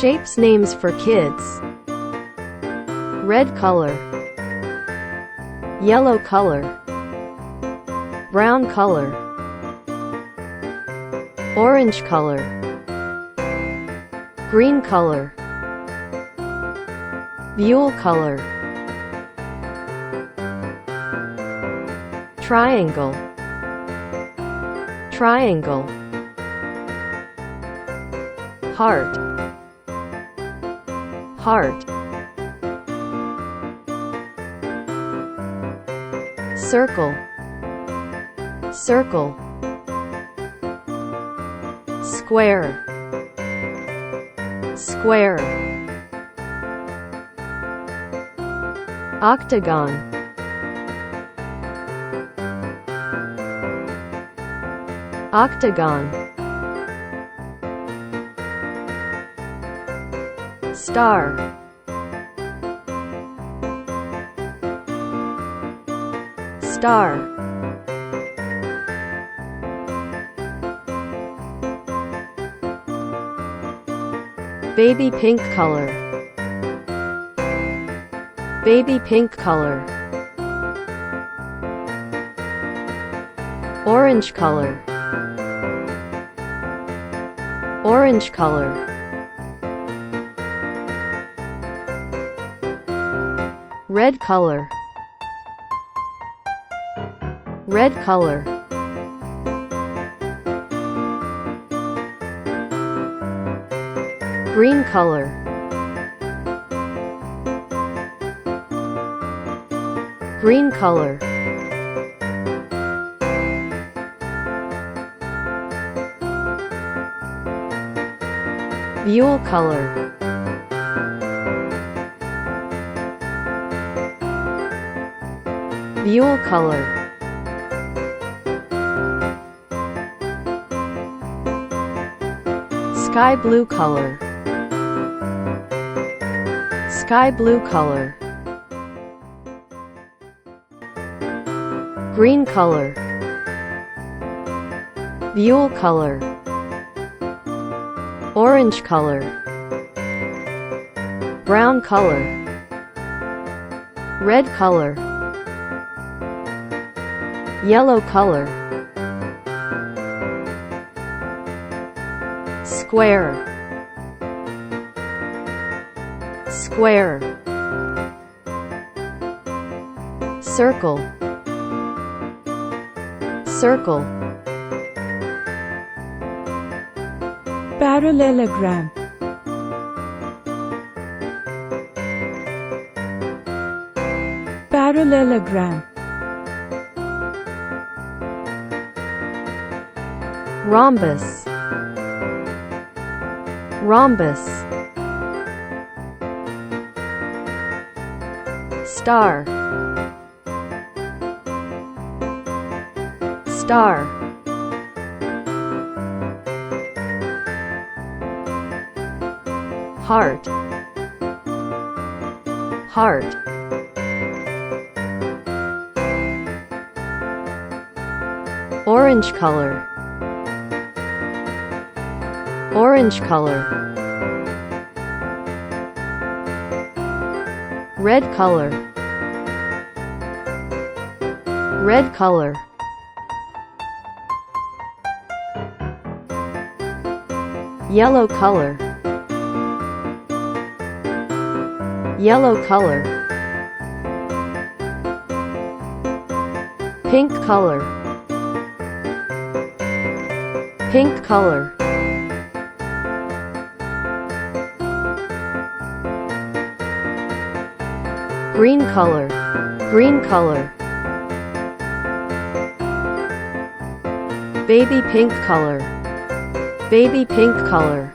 Shapes names for kids. Red color, yellow color, brown color, orange color, green color, Buhl color, triangle, triangle, heart, heart, circle, circle, square, square, octagon, octagon, star, star, baby pink color, baby pink color, orange color, orange color, red color, red color, green color, green color, Buhl color, Buhl color, sky blue color, sky blue color, green color, Buhl color, orange color, brown color, red color, yellow color, square, square, circle, circle, parallelogram, parallelogram, rhombus, rhombus, star, star, heart, heart, orange color, orange color, red color, red color, yellow color, yellow color, pink color, pink color, green color, green color, baby pink color, baby pink color,